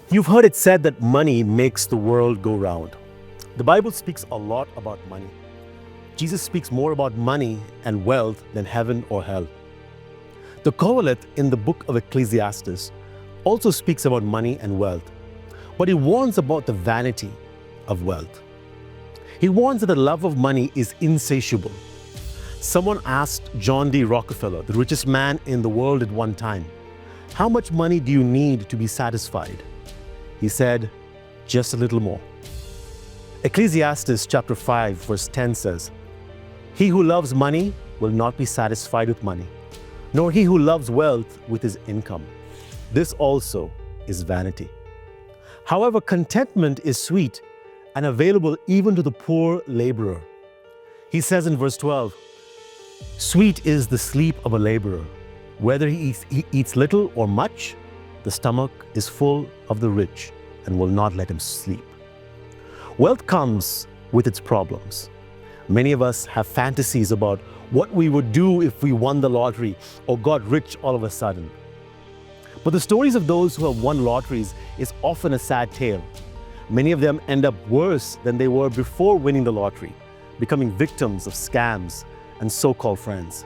You've heard it said that money makes the world go round. The Bible speaks a lot about money. Jesus speaks more about money and wealth than heaven or hell. The Kohelet in the book of Ecclesiastes also speaks about money and wealth, but he warns about the vanity of wealth. He warns that the love of money is insatiable. Someone asked John D. Rockefeller, the richest man in the world at one time, "How much money do you need to be satisfied?" He said, "Just a little more." Ecclesiastes chapter 5 verse 10 says, "He who loves money will not be satisfied with money, nor he who loves wealth with his income. This also is vanity." However, contentment is sweet and available even to the poor laborer. He says in verse 12, "Sweet is the sleep of a laborer. Whether he eats little or much, the stomach is full of the rich and will not let him sleep." Wealth comes with its problems. Many of us have fantasies about what we would do if we won the lottery or got rich all of a sudden. But the stories of those who have won lotteries is often a sad tale. Many of them end up worse than they were before winning the lottery, becoming victims of scams and so-called friends.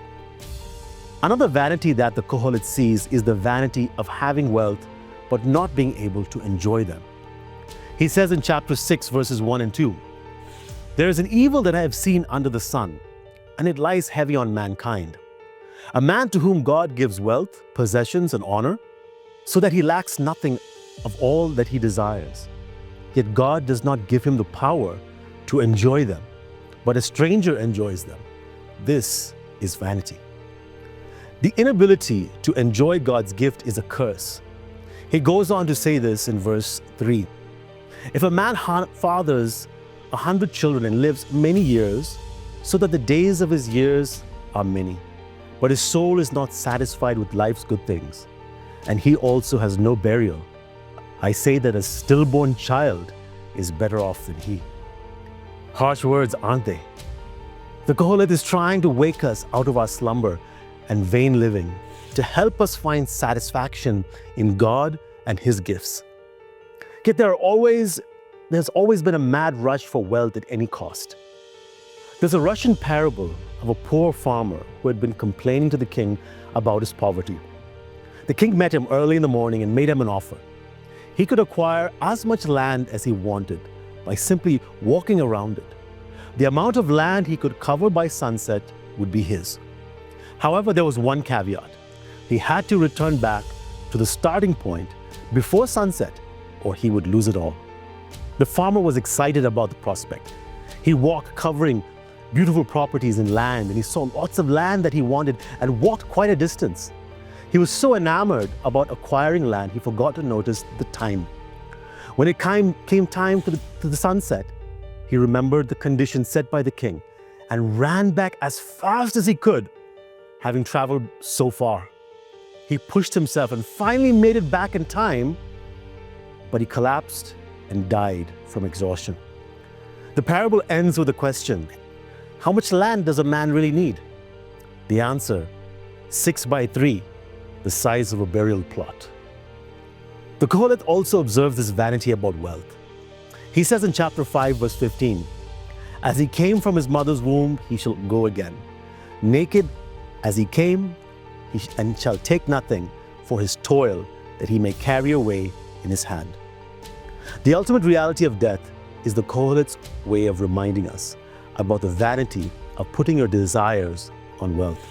Another vanity that the Kohelet sees is the vanity of having wealth but not being able to enjoy them. He says in chapter 6 verses 1 and 2, "There is an evil that I have seen under the sun, and it lies heavy on mankind. A man to whom God gives wealth, possessions, and honor, so that he lacks nothing of all that he desires. Yet God does not give him the power to enjoy them, but a stranger enjoys them. This is vanity." The inability to enjoy God's gift is a curse. He goes on to say this in verse 3. "If a man fathers 100 children and lives many years, so that the days of his years are many, but his soul is not satisfied with life's good things, and he also has no burial, I say that a stillborn child is better off than he." Harsh words, aren't they? The Kohelet is trying to wake us out of our slumber and vain living to help us find satisfaction in God and His gifts. Yet there's always been a mad rush for wealth at any cost. There's a Russian parable of a poor farmer who had been complaining to the king about his poverty. The king met him early in the morning and made him an offer. He could acquire as much land as he wanted by simply walking around it. The amount of land he could cover by sunset would be his. However, there was one caveat. He had to return back to the starting point before sunset, or he would lose it all. The farmer was excited about the prospect. He walked covering beautiful properties and land, and he saw lots of land that he wanted and walked quite a distance. He was so enamored about acquiring land, he forgot to notice the time. When it came time to the sunset, he remembered the conditions set by the king and ran back as fast as he could, having traveled so far. He pushed himself and finally made it back in time, but he collapsed and died from exhaustion. The parable ends with a question: how much land does a man really need? The answer, 6 by 3, the size of a burial plot. The Kohelet also observes this vanity about wealth. He says in chapter 5 verse 15, "As he came from his mother's womb, he shall go again. Naked as he came, and shall take nothing for his toil that he may carry away in his hand." The ultimate reality of death is the Kohelet's way of reminding us about the vanity of putting your desires on wealth.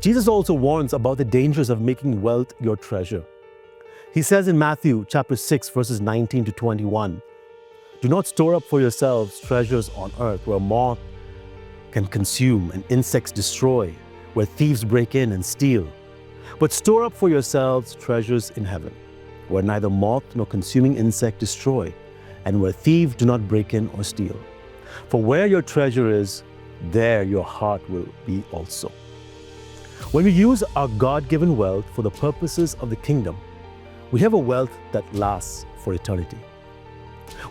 Jesus also warns about the dangers of making wealth your treasure. He says in Matthew chapter 6 verses 19 to 21, "Do not store up for yourselves treasures on earth where moth can consume and insects destroy, where thieves break in and steal. But store up for yourselves treasures in heaven, where neither moth nor consuming insect destroy, and where thieves do not break in or steal. For where your treasure is, there your heart will be also." When we use our God-given wealth for the purposes of the kingdom, we have a wealth that lasts for eternity.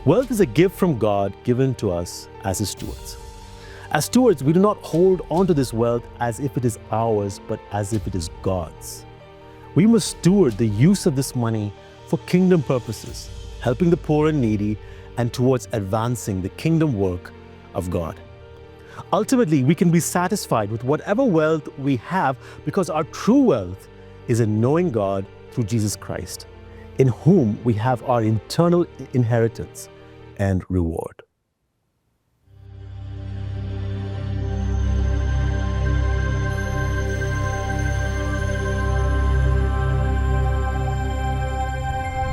Wealth is a gift from God given to us as His stewards. As stewards, we do not hold on to this wealth as if it is ours, but as if it is God's. We must steward the use of this money for kingdom purposes, helping the poor and needy, and towards advancing the kingdom work of God. Ultimately, we can be satisfied with whatever wealth we have because our true wealth is in knowing God through Jesus Christ, in whom we have our eternal inheritance and reward.